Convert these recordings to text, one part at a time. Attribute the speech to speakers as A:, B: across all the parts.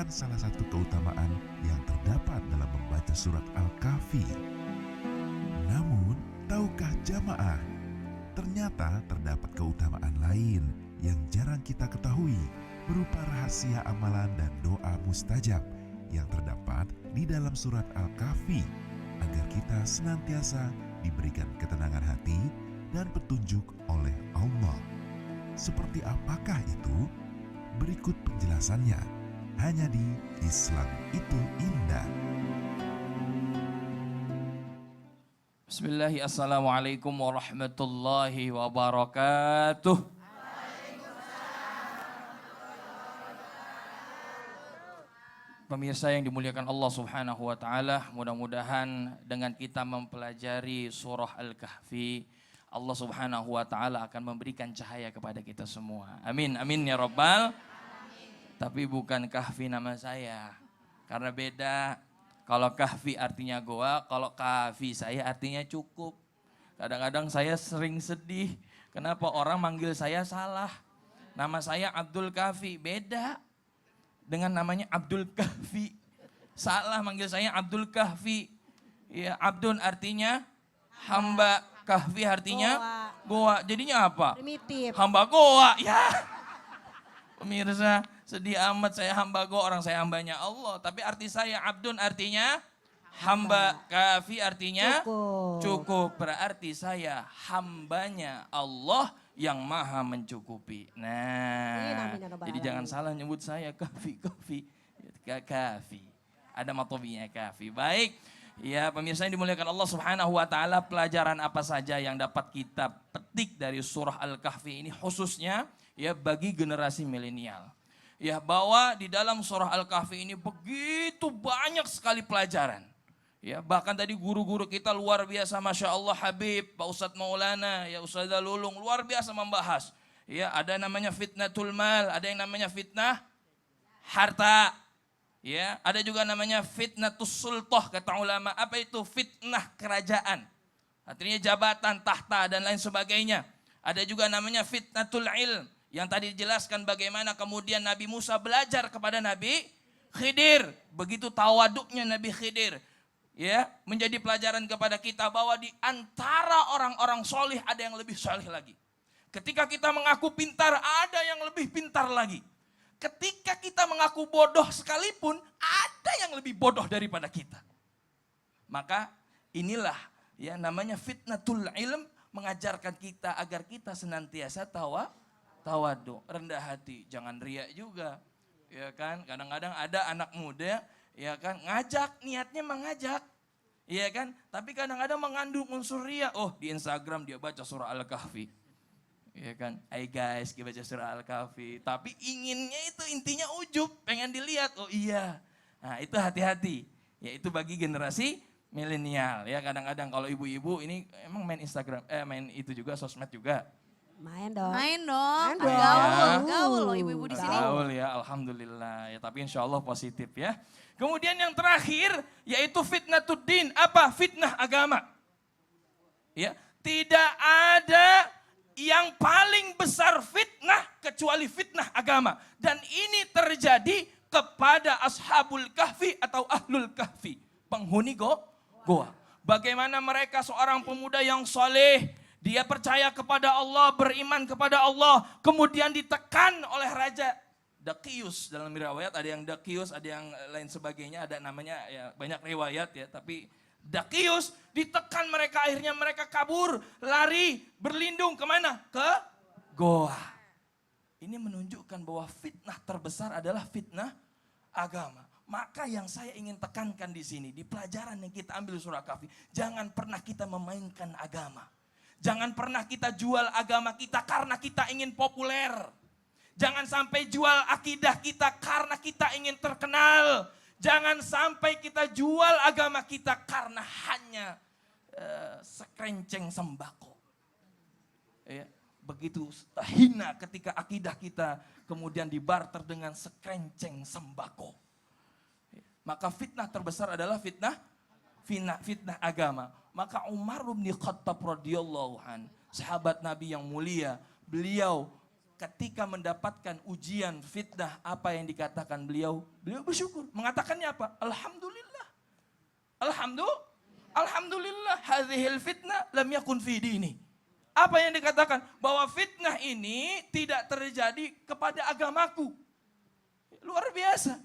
A: merupakan salah satu keutamaan yang terdapat dalam membaca surat Al-Kahfi. Namun, tahukah jamaah, ternyata terdapat keutamaan lain yang jarang kita ketahui berupa rahasia amalan dan doa mustajab yang terdapat di dalam surat Al-Kahfi agar kita senantiasa diberikan ketenangan hati dan petunjuk oleh Allah. Seperti apakah itu? Berikut penjelasannya hanya di Islam Itu Indah.
B: Bismillahirrahmanirrahim. Assalamualaikum warahmatullahi wabarakatuh. Pemirsa yang dimuliakan Allah Subhanahu wa taala, mudah-mudahan dengan kita mempelajari surah Al-Kahfi, Allah Subhanahu wa taala akan memberikan cahaya kepada kita semua. Amin, amin ya rabbal. Tapi bukan Kahfi nama saya. Karena beda. Kalau Kahfi artinya goa, kalau Kahfi saya artinya cukup. Kadang-kadang saya sering sedih. Kenapa orang manggil saya salah? Nama saya Abdul Kahfi, beda dengan namanya Abdul Kahfi. Salah manggil saya Abdul Kahfi. Ya, Abdun artinya hamba, Kahfi artinya goa. Jadinya apa?
C: Primitif.
B: Hamba goa. Ya. Pemirsa, sedih amat saya hamba goa, orang saya hambanya Allah. Tapi arti saya Abdun artinya hamba, Kahfi artinya cukup. Berarti saya hambanya Allah yang maha mencukupi. Nah, jadi jangan salah nyebut saya Kahfi. Kahfi. Ada matobinya Kahfi. Baik, ya pemirsa yang dimuliakan Allah Subhanahu wa taala, pelajaran apa saja yang dapat kita petik dari surah Al-Kahfi ini khususnya ya bagi generasi milenial. Ya, bahwa di dalam surah Al-Kahfi ini begitu banyak sekali pelajaran. Ya, bahkan tadi guru-guru kita luar biasa, Masya Allah, Habib, Pak Ustadz Maulana, ya Ustadzah Lulung, luar biasa membahas. Ya, ada namanya fitnatul mal, ada yang namanya fitnah harta. Ya, ada juga namanya fitnatus sultoh, kata ulama. Apa itu? Fitnah kerajaan. Artinya jabatan, tahta, dan lain sebagainya. Ada juga namanya fitnatul ilm, yang tadi dijelaskan bagaimana kemudian Nabi Musa belajar kepada Nabi Khidir. Begitu tawaduknya Nabi Khidir. Ya, menjadi pelajaran kepada kita bahwa di antara orang-orang solih ada yang lebih solih lagi. Ketika kita mengaku pintar, ada yang lebih pintar lagi. Ketika kita mengaku bodoh sekalipun, ada yang lebih bodoh daripada kita. Maka inilah ya namanya fitnatul ilm, mengajarkan kita agar kita senantiasa tawadu, rendah hati, jangan riak juga. Ya kan, kadang-kadang ada anak muda ya kan, ngajak, niatnya mengajak. Iya kan, tapi kadang-kadang mengandung unsur riya. Oh, di Instagram dia baca surah Al-Kahfi. Iya kan, hai guys, kita baca surah Al-Kahfi. Tapi inginnya itu intinya ujub, pengen dilihat. Oh iya, nah itu hati-hati. Ya itu bagi generasi milenial. Ya kadang-kadang kalau ibu-ibu ini emang main Instagram, main itu juga, sosmed juga.
C: Main dong.
D: Main dong.
C: Main
D: Gaul,
C: dong.
D: gaul loh ibu-ibu di sini.
B: Gaul ya, alhamdulillah. Ya tapi insya Allah positif ya. Kemudian yang terakhir yaitu fitnatuddin. Apa? Fitnah agama. Ya, tidak ada yang paling besar fitnah kecuali fitnah agama. Dan ini terjadi kepada ashabul kahfi atau ahlul kahfi. Penghuni goa. Bagaimana mereka seorang pemuda yang soleh. Dia percaya kepada Allah, beriman kepada Allah. Kemudian ditekan oleh Raja Dakius. Dalam riwayat ada yang Dakius, ada yang lain sebagainya. Ada namanya ya banyak riwayat ya. Tapi Dakius ditekan mereka, akhirnya mereka kabur. Lari, berlindung kemana? Ke goa. Ini menunjukkan bahwa fitnah terbesar adalah fitnah agama. Maka yang saya ingin tekankan di sini, di pelajaran yang kita ambil surah Kahfi, jangan pernah kita memainkan agama. Jangan pernah kita jual agama kita karena kita ingin populer. Jangan sampai jual akidah kita karena kita ingin terkenal. Jangan sampai kita jual agama kita karena hanya sekrenceng sembako. Ya, begitu hina ketika akidah kita kemudian dibarter dengan sekrenceng sembako. Maka fitnah terbesar adalah fitnah agama. Maka Umar bin Khattab radhiyallahu an, sahabat Nabi yang mulia, beliau ketika mendapatkan ujian, fitnah, apa yang dikatakan beliau? Beliau bersyukur. Mengatakannya apa? Alhamdulillah. Alhamdulillah hadhil fitnah lam yakun fi dini. Apa yang dikatakan? Bahwa fitnah ini tidak terjadi kepada agamaku. Luar biasa.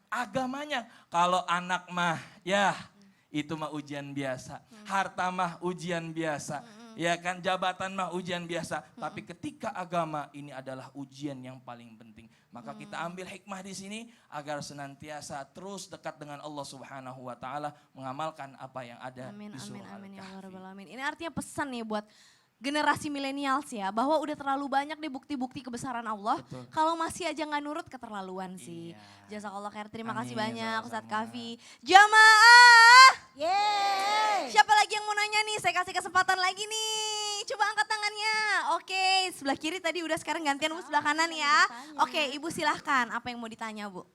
B: Agamanya. Kalau anak mah ya itu mah ujian biasa. Harta mah ujian biasa. Ya kan, jabatan mah ujian biasa. Tapi ketika agama ini adalah ujian yang paling penting. Maka kita ambil hikmah di sini agar senantiasa terus dekat dengan Allah Subhanahu wa taala, mengamalkan apa yang ada di surah Al-Kahfi.
C: Ini artinya pesan nih buat generasi milenials ya, bahwa udah terlalu banyak deh bukti-bukti kebesaran Allah.
B: Betul.
C: Kalau masih aja nggak nurut, keterlaluan sih.
B: Iya.
C: Jazakallah khair, terima kasih
B: Amin,
C: banyak Ustadz
B: sama-sama.
C: Kahfi. Jamaah!
D: Yeay.
C: Siapa lagi yang mau nanya nih? Saya kasih kesempatan lagi nih. Coba angkat tangannya. Oke, sebelah kiri tadi udah, sekarang gantian Bu sebelah kanan ya. Oke, Ibu silahkan. Apa yang mau ditanya Bu?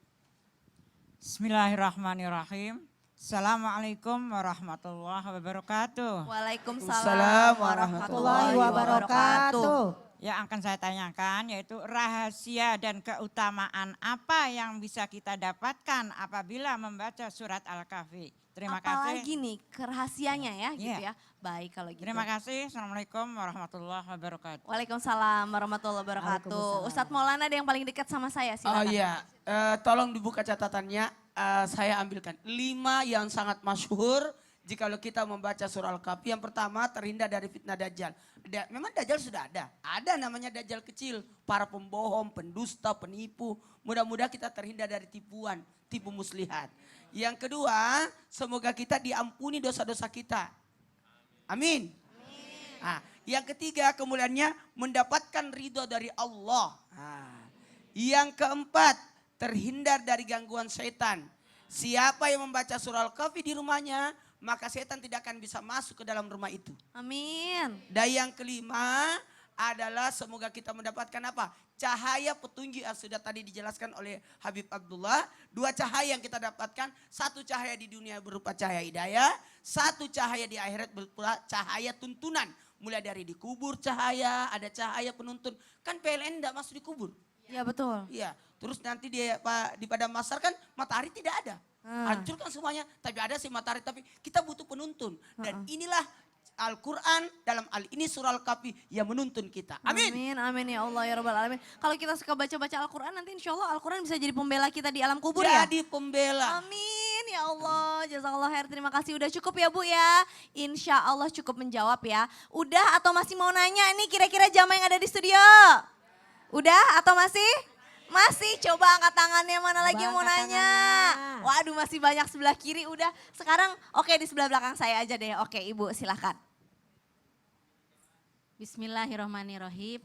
D: Bismillahirrahmanirrahim. Assalamualaikum warahmatullahi wabarakatuh.
C: Waalaikumsalam warahmatullahi wabarakatuh.
D: Yang akan saya tanyakan yaitu rahasia dan keutamaan apa yang bisa kita dapatkan apabila membaca surat Al-Kahfi. Terima kasih.
C: Apalagi nih kerahasianya ya gitu
D: Iya.
C: ya. Baik kalau gitu.
D: Terima kasih. Assalamualaikum warahmatullahi wabarakatuh.
C: Waalaikumsalam warahmatullahi wabarakatuh. Ustadz Maulana ada yang paling dekat sama saya,
E: Oh
C: silakan.
E: iya, tolong dibuka catatannya, saya ambilkan 5 yang sangat masyhur jikalau kita membaca surah Al-Kahfi. Yang pertama, terhindar dari fitnah Dajjal. Memang Dajjal sudah ada. Ada namanya Dajjal kecil, para pembohong, pendusta, penipu. Mudah-mudahan kita terhindar dari tipuan, tipu muslihat. Yang kedua, semoga kita diampuni dosa-dosa kita. Amin. Nah, yang ketiga, kemuliaannya mendapatkan ridho dari Allah. Nah, yang keempat, terhindar dari gangguan setan. Siapa yang membaca surah Al-Kahfi di rumahnya, maka setan tidak akan bisa masuk ke dalam rumah itu.
C: Amin.
E: Dan yang kelima adalah semoga kita mendapatkan apa? Cahaya petunjuk yang sudah tadi dijelaskan oleh Habib Abdullah. 2 cahaya yang kita dapatkan. 1 cahaya di dunia berupa cahaya hidayah. 1 cahaya di akhirat berupa cahaya tuntunan. Mulai dari dikubur cahaya, ada cahaya penuntun. Kan PLN tidak masuk dikubur.
C: Ya betul.
E: Iya, terus nanti di padang mahsyar kan matahari tidak ada. Hancurkan semuanya, tapi ada sih matahari, tapi kita butuh penuntun. Dan inilah Al-Quran dalam ini surah Al-Kahfi yang menuntun kita. Amin.
C: Amin, amin ya Allah ya Rabbal Alamin. Kalau kita suka baca-baca Al-Quran nanti insya Allah Al-Quran bisa jadi pembela kita di alam kubur ya.
E: Jadi pembela.
C: Amin ya Allah, jazakallah khair, terima kasih. Udah cukup ya Bu ya, insya Allah cukup menjawab ya. Udah atau masih mau nanya ini kira-kira jamaah yang ada di studio? Udah atau masih? Masih, coba angkat tangannya, mana lagi yang mau nanya. Waduh masih banyak sebelah kiri, udah. Sekarang oke di sebelah belakang saya aja deh, oke Ibu silahkan.
F: Bismillahirrahmanirrahim.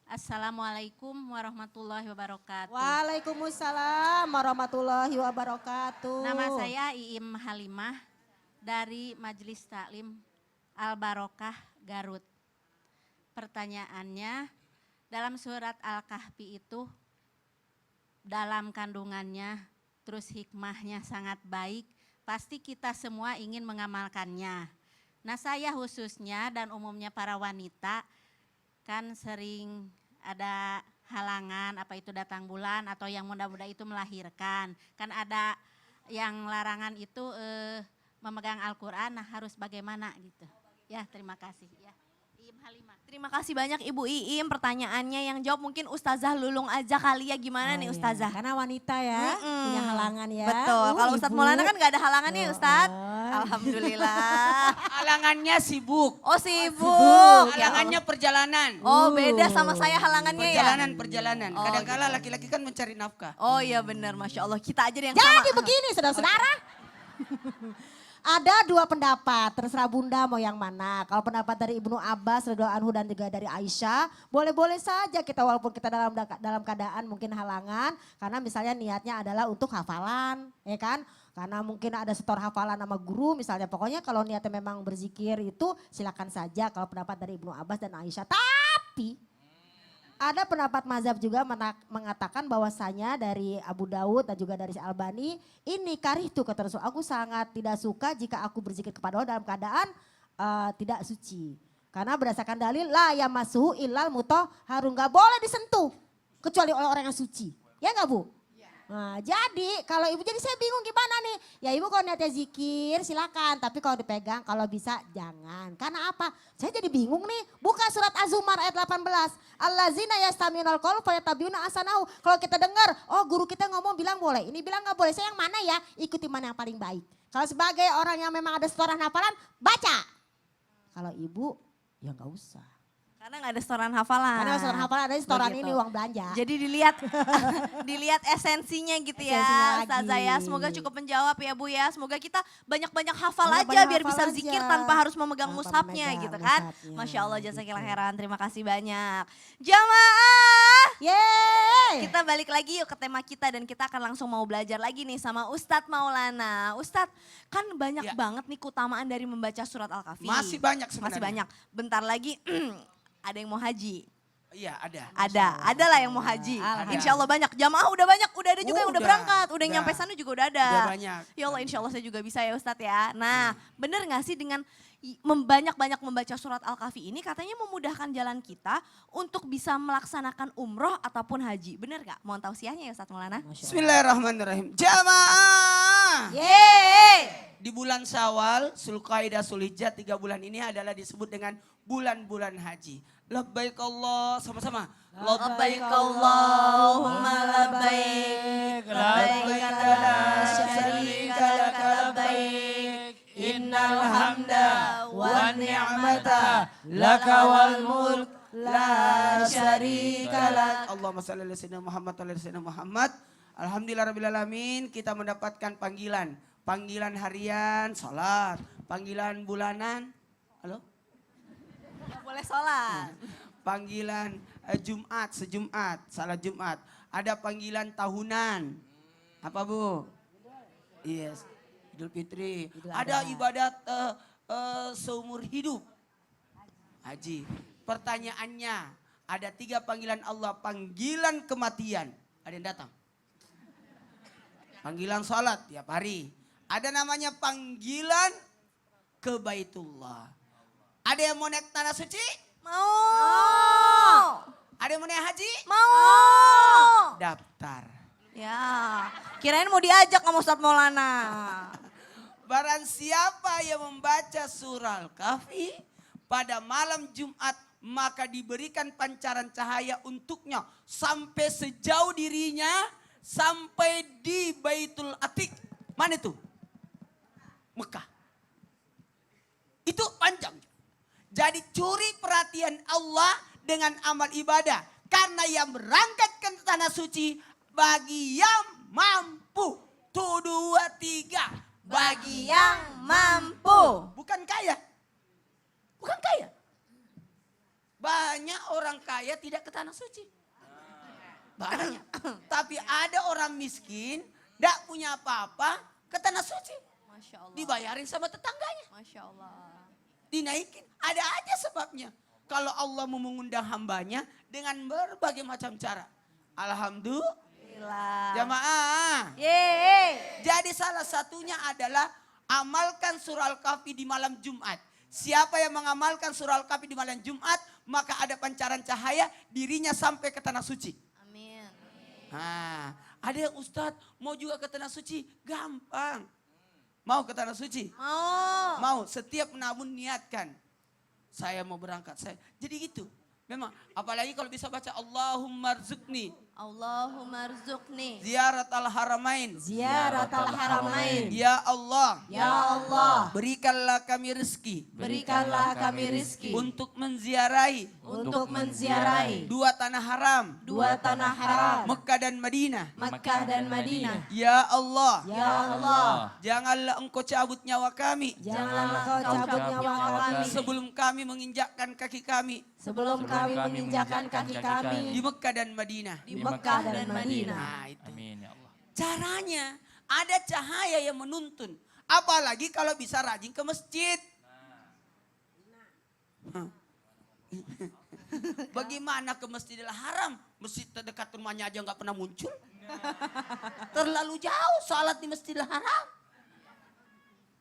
F: Assalamualaikum warahmatullahi wabarakatuh.
D: Waalaikumsalam warahmatullahi wabarakatuh.
F: Nama saya Iim Halimah dari Majelis Taklim Al-Barokah Garut. Pertanyaannya, dalam surat Al-Kahfi itu dalam kandungannya terus hikmahnya sangat baik, pasti kita semua ingin mengamalkannya. Nah saya khususnya dan umumnya para wanita kan sering ada halangan, apa itu datang bulan atau yang muda-muda itu melahirkan. Kan ada yang larangan itu memegang Al-Quran, nah harus bagaimana gitu. Ya terima kasih ya. Iim Halimah.
C: Terima kasih banyak Ibu Iim, pertanyaannya yang jawab mungkin Ustazah Lulung aja kali ya, gimana nih Ustazah?
D: Karena wanita ya, punya halangan ya.
C: Betul, kalau Ustadz Maulana kan gak ada halangannya ya Ustadz. Alhamdulillah.
E: Halangannya sibuk.
C: Oh sibuk. Ya
E: Halangannya perjalanan.
C: Oh beda sama saya halangannya ya.
E: Perjalanan.
C: Oh,
E: Kadang-kala laki-laki kan mencari nafkah.
C: Oh iya benar, Masya Allah. Kita aja deh yang
D: Jadi
C: sama.
D: begini saudara-saudara. Ada 2 pendapat, terserah Bunda mau yang mana. Kalau pendapat dari Ibnu Abbas radhiyallahu anhu dan juga dari Aisyah, boleh-boleh saja kita walaupun kita dalam keadaan mungkin halangan, karena misalnya niatnya adalah untuk hafalan, ya kan? Karena mungkin ada setor hafalan sama guru misalnya. Pokoknya kalau niatnya memang berzikir itu silakan saja kalau pendapat dari Ibnu Abbas dan Aisyah. Tapi ada pendapat mazhab juga mengatakan bahwasanya dari Abu Daud dan juga dari Al-Albani, ini karihtu kata Rasul, aku sangat tidak suka jika aku berzikir kepada Allah dalam keadaan tidak suci. Karena berdasarkan dalil la yamassuhu illal mutahharun, nggak boleh disentuh kecuali oleh orang yang suci. Ya nggak Bu? Nah, jadi kalau ibu, jadi saya bingung gimana nih. Ya ibu kalau niatnya zikir silakan, tapi kalau dipegang kalau bisa jangan. Karena apa? Saya jadi bingung nih. Buka surat Az-Zumar ayat 18. Allazina yastaminal qaul fayattabi'una ahsanahu. Kalau kita dengar, oh guru kita ngomong bilang boleh, ini bilang nggak boleh. Saya yang mana ya? Ikuti mana yang paling baik. Kalau sebagai orang yang memang ada setoran hafalan, baca. Kalau ibu, ya nggak usah.
C: Karena nggak ada setoran hafalan.
D: Karena setoran hafalan ada setoran
C: Begitu.
D: ini uang belanja.
C: Jadi dilihat dilihat esensinya gitu
D: Esensinya
C: ya Ustazah ya.
D: lagi.
C: Semoga cukup menjawab ya Bu ya. Semoga kita banyak-banyak hafal
D: Banyak-banyak
C: aja biar
D: hafal
C: bisa
D: aja.
C: zikir tanpa harus memegang
D: Tanpa
C: mushafnya
D: memegang
C: gitu kan.
D: mushafnya,
C: Masya Allah jazakillah
D: gitu.
C: khairan. Terima kasih banyak. Jamaah.
D: Yeay.
C: Kita balik lagi yuk ke tema kita dan kita akan langsung mau belajar lagi nih sama Ustadz Maulana. Ustadz kan banyak
E: Ya.
C: banget nih keutamaan dari membaca surat Al-Kahfi.
E: Masih banyak sebenarnya.
C: Masih banyak. Bentar lagi ada yang mau haji.
E: Iya ada.
C: Ada lah yang mau haji.
E: Ada.
C: Insya Allah banyak. Jamaah udah banyak, udah ada juga yang udah
E: Udah,
C: berangkat. Udah yang
E: udah.
C: nyampe sana juga udah ada.
E: Udah banyak.
C: Ya Allah insya Allah saya juga bisa ya Ustadz ya. Nah bener gak sih dengan banyak-banyak membaca surat Al-Kahfi ini katanya memudahkan jalan kita untuk bisa melaksanakan umroh ataupun haji. Bener gak? Mohon tausiahnya ya Ustadz Maulana.
E: Bismillahirrahmanirrahim. Jamaah.
C: Yeay.
E: Di bulan Syawal, Zulqaidah, Zulhijjah, 3 bulan ini adalah disebut dengan bulan-bulan haji. Labbaik Allah, sama-sama.
C: Labbaik Allahumma labbaik. Labbaik la syarika laka labbaik. Innal hamda wan ni'mata laka wal mulk la syarika lak.
E: Allahumma shalli ala sayyidina Muhammad wa ala sayyidina Muhammad. Alhamdulillah rabbil alamin, kita mendapatkan panggilan. Panggilan harian, salat. Panggilan bulanan, halo?
C: Boleh sholat.
E: Panggilan Jumat, sejumat, salat Jumat. Ada panggilan tahunan. Apa Bu? Yes, Idul Fitri. Ada ibadat seumur hidup. Haji. Pertanyaannya, ada 3 panggilan Allah. Panggilan kematian. Ada yang datang? Panggilan salat tiap hari. Ada namanya panggilan ke Baitullah. Ada yang mau naik tanah suci?
C: Mau.
E: Ada yang mau naik haji?
C: Mau.
E: Daftar.
C: Ya, kirain mau diajak sama Ustadz Maulana.
E: Barang siapa yang membaca surah Al-Kahfi pada malam Jumat, maka diberikan pancaran cahaya untuknya sampai sejauh dirinya, sampai di Baitul Atiq. Mana itu? Mekah. Itu panjang. Jadi curi perhatian Allah dengan amal ibadah. Karena yang berangkat ke tanah suci bagi yang mampu. Tuh 2, 3.
C: Bagi yang mampu.
E: Bukan kaya. Bukan kaya. Banyak orang kaya tidak ke tanah suci. Banyak. Tapi ada orang miskin, tidak punya apa-apa, ke tanah suci.
C: Masya Allah.
E: Dibayarin sama tetangganya.
C: Masya Allah.
E: Dinaikin. Ada aja sebabnya. Kalau Allah mau mengundang hambanya dengan berbagai macam cara. Alhamdulillah.
C: Gila.
E: Jamaah.
C: Yeay.
E: Jadi salah satunya adalah amalkan surah Al-Kahfi di malam Jumat. Siapa yang mengamalkan surah Al-Kahfi di malam Jumat, maka ada pancaran cahaya dirinya sampai ke tanah suci.
C: Amin.
E: Nah, ada yang Ustadz mau juga ke tanah suci, gampang. Mau ke tanah suci?
C: Mau.
E: Mau, setiap menabung niatkan. Saya mau berangkat, jadi gitu. Memang, apalagi kalau bisa baca Allahumma rzuqni
C: Allahumma rzuqni
E: ziyaratal haramain.
D: Ziyaratal haramain.
E: Ya Allah,
D: Ya Allah,
E: berikanlah kami rezeki
D: berikanlah kami rizki
E: untuk menziarahi
D: untuk menziarahi
E: 2 tanah haram,
D: 2 tanah haram,
E: Mekah dan Madinah.
D: Mekkah dan Madinah.
E: Ya Allah,
D: Ya Allah,
E: janganlah engkau cabut nyawa kami
D: janganlah kau cabut nyawa kami
E: sebelum kami menginjakkan kaki kami
D: sebelum kami menginjakkan kaki kami
E: di Mekah dan Madinah.
D: di Mekkah dan Madinah.
E: Nah, itu.
B: Amin ya Allah.
E: Caranya ada cahaya yang menuntun. Apalagi kalau bisa rajin ke masjid. Bagaimana ke Masjidil Haram? Masjid terdekat rumahnya aja nggak pernah muncul. Terlalu jauh salat di Masjidil Haram.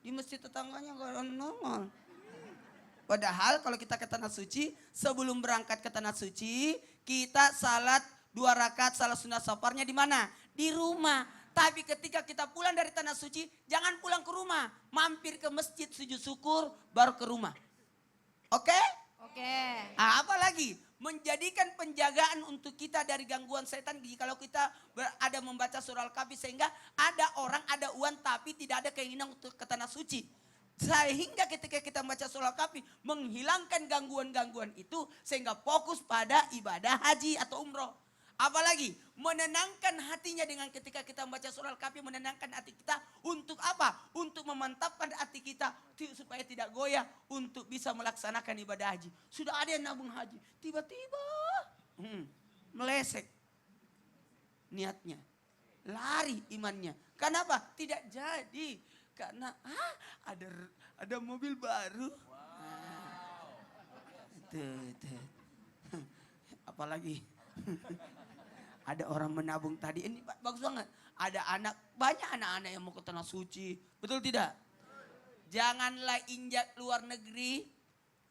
E: Di masjid tetangganya nggak normal. Padahal kalau kita ke tanah suci, sebelum berangkat ke tanah suci, kita salat 2 rakaat salat sunat safarnya di mana? Di rumah. Tapi ketika kita pulang dari tanah suci, jangan pulang ke rumah. Mampir ke masjid sujud syukur, baru ke rumah. Oke?
C: Oke.
E: Apalagi menjadikan penjagaan untuk kita dari gangguan setan kalau kita ada membaca surah Al-Kahfi, sehingga ada orang, ada uang tapi tidak ada keinginan untuk ke tanah suci. Sehingga ketika kita membaca surah Al-Kahfi menghilangkan gangguan-gangguan itu sehingga fokus pada ibadah haji atau umroh. Apalagi menenangkan hatinya dengan ketika kita membaca surah Al-Kahfi, menenangkan hati kita untuk apa? Untuk memantapkan hati kita supaya tidak goyah untuk bisa melaksanakan ibadah haji. Sudah ada yang nabung haji, tiba-tiba meleset niatnya, lari imannya. Kenapa? Tidak jadi. Karena ada mobil baru. Apalagi ada orang menabung tadi, ini bagus banget. Ada banyak anak-anak yang mau ke tanah suci. Betul tidak? Janganlah injak luar negeri,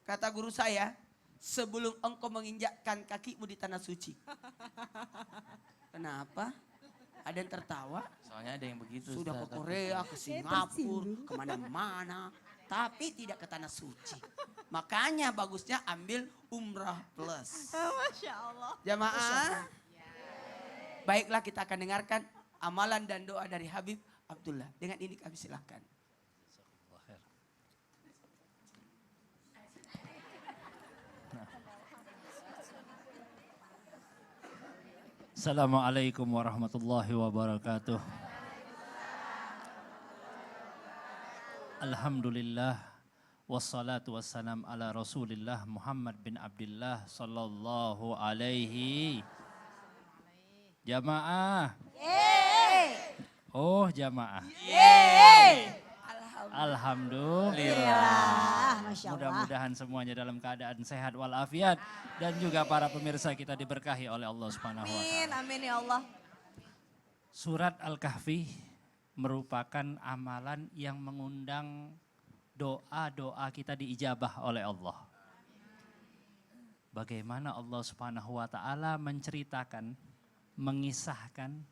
E: kata guru saya, sebelum engkau menginjakkan kakimu di tanah suci. Kenapa? Ada yang tertawa?
B: Soalnya ada yang begitu.
E: Sudah ke
B: Ustaz.
E: Korea, ke Singapura, kemana-mana. Tapi tidak ke tanah suci. Makanya bagusnya ambil umrah plus.
C: Masya Allah.
E: Jamaah. Baiklah, kita akan dengarkan amalan dan doa dari Habib Abdullah. Dengan ini kami silakan.
G: Assalamualaikum warahmatullahi wabarakatuh. Alhamdulillah wassalatu wassalam ala Rasulillah Muhammad bin Abdullah sallallahu alaihi. Jamaah. Oh, jamaah. Alhamdulillah.
D: Masya Allah.
G: Mudah-mudahan semuanya dalam keadaan sehat walafiat dan juga para pemirsa kita diberkahi oleh Allah Subhanahu wa
C: Amin,
G: taala.
C: amin ya Allah.
G: Surat Al-Kahfi merupakan amalan yang mengundang doa-doa kita diijabah oleh Allah. Bagaimana Allah Subhanahu wa taala menceritakan, mengisahkan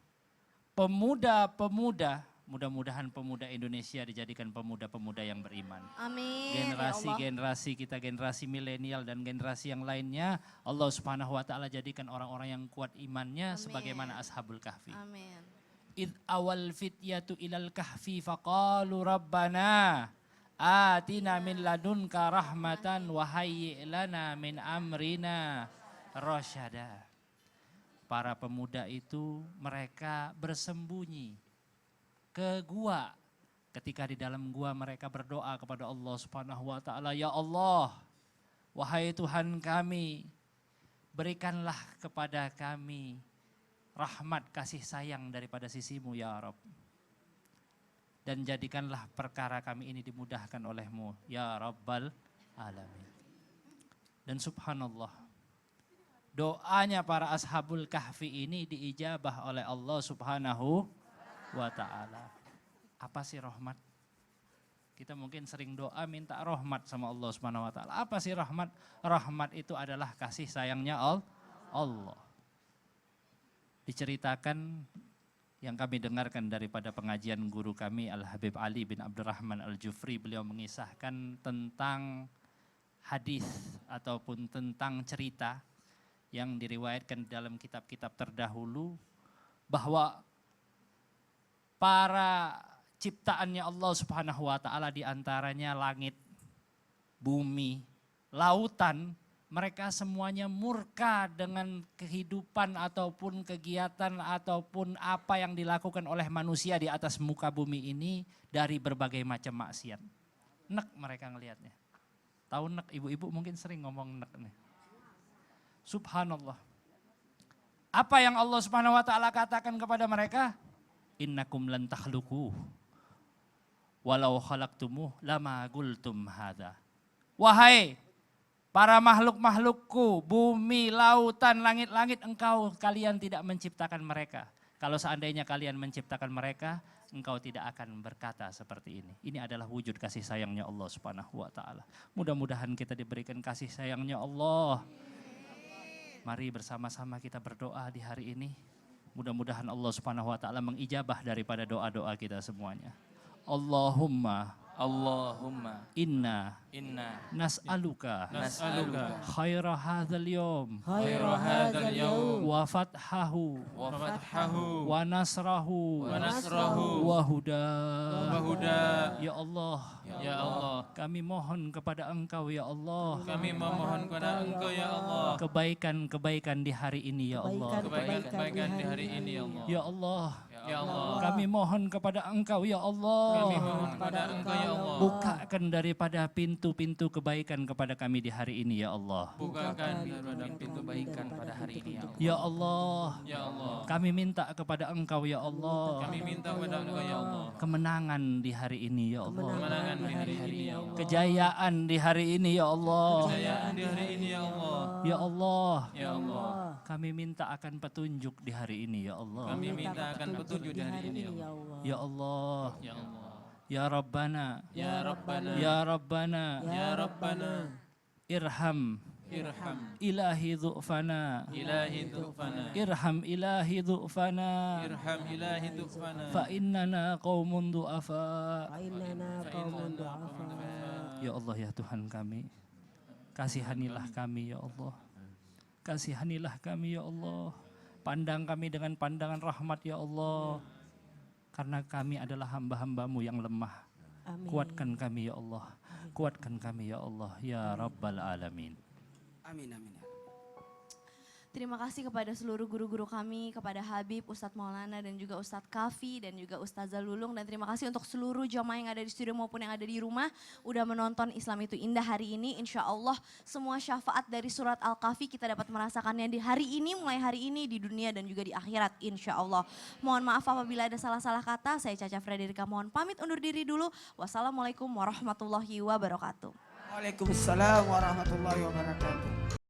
G: pemuda-pemuda, mudah-mudahan pemuda Indonesia dijadikan pemuda-pemuda yang beriman.
C: Amin. ya Allah.
G: Generasi kita, generasi milenial dan generasi yang lainnya, Allah Subhanahu wa taala jadikan orang-orang yang kuat imannya sebagaimana Ashabul Kahfi.
C: Amin.
G: Id awal fityatu ilal kahfi faqalu rabbana atina min ladunka rahmatan wa hayyi' lana min amrina rasyada. Para pemuda itu mereka bersembunyi ke gua. Ketika di dalam gua mereka berdoa kepada Allah Subhanahu wa taala, ya Allah, wahai Tuhan kami, berikanlah kepada kami rahmat kasih sayang daripada sisimu ya Rabb. Dan jadikanlah perkara kami ini dimudahkan olehmu ya Rabbal Alamin. Dan subhanallah, doanya para Ashabul Kahfi ini diijabah oleh Allah Subhanahu wa ta'ala. Apa sih rahmat? Kita mungkin sering doa minta rahmat sama Allah Subhanahu wa ta'ala. Apa sih rahmat? Rahmat itu adalah kasih sayangnya Allah. Diceritakan yang kami dengarkan daripada pengajian guru kami Al-Habib Ali bin Abdurrahman Al-Jufri, beliau mengisahkan tentang hadis ataupun tentang cerita yang diriwayatkan dalam kitab-kitab terdahulu bahwa para ciptaannya Allah Subhanahu wa taala diantaranya langit, bumi, lautan, mereka semuanya murka dengan kehidupan ataupun kegiatan ataupun apa yang dilakukan oleh manusia di atas muka bumi ini dari berbagai macam maksiat. Nek mereka ngelihatnya. Tahu nek, ibu-ibu mungkin sering ngomong nek nih. Subhanallah. Apa yang Allah Subhanahu wa taala katakan kepada mereka? Innakum lan takhluqu walau khalaqtumuh lama qultum hadza. Wahai para makhluk-makhlukku, bumi, lautan, langit-langit, kalian tidak menciptakan mereka. Kalau seandainya kalian menciptakan mereka, engkau tidak akan berkata seperti ini. Ini adalah wujud kasih sayangnya Allah Subhanahu wa taala. Mudah-mudahan kita diberikan kasih sayangnya Allah. Mari bersama-sama kita berdoa di hari ini. Mudah-mudahan Allah Subhanahu wa taala mengijabah daripada doa-doa kita semuanya. Allahumma inna nas'aluka khaira hadzal yawm wa fathahu wa nasrahu wa huda. Ya Allah, kami mohon kepada Engkau ya Allah. Kebaikan-kebaikan di hari ini ya Allah. Ya Allah. Kami mohon kepada Engkau ya Allah. Bukakan daripada pintu-pintu kebaikan kepada kami di hari ini ya Allah. Ya Allah. Kami minta kepada Engkau ya Allah. Kemenangan di hari ini ya Allah. Kejayaan di hari ini ya Allah. Ya Allah. Kami minta akan petunjuk di hari ini ya Allah. Ya Allah. Ya Rabbana. Ya Rabbana. Irham. Ilahi dhu'fana. Irham ilahi dhu'fana. Fa innana qaumun du'afa. Ya Allah ya Tuhan kami. Kasihanilah kami ya Allah. Kasihanilah kami ya Allah. Pandang kami dengan pandangan rahmat ya Allah. Karena kami adalah hamba-hambamu yang lemah.
D: Amin.
G: Kuatkan kami ya Allah. Kuatkan kami ya Allah. Ya Rabbal Alamin.
E: Amin, amin.
C: Terima kasih kepada seluruh guru-guru kami, kepada Habib, Ustadz Maulana dan juga Ustadz Kafi dan juga Ustazah Lulung. Dan terima kasih untuk seluruh jamaah yang ada di studio maupun yang ada di rumah. Udah menonton Islam itu Indah hari ini. Insya Allah semua syafaat dari surat Al-Kahfi kita dapat merasakannya di hari ini, mulai hari ini di dunia dan juga di akhirat insya Allah. Mohon maaf apabila ada salah-salah kata. Saya Caca Frederika mohon pamit undur diri dulu. Wassalamualaikum warahmatullahi wabarakatuh.
E: Waalaikumsalam warahmatullahi wabarakatuh.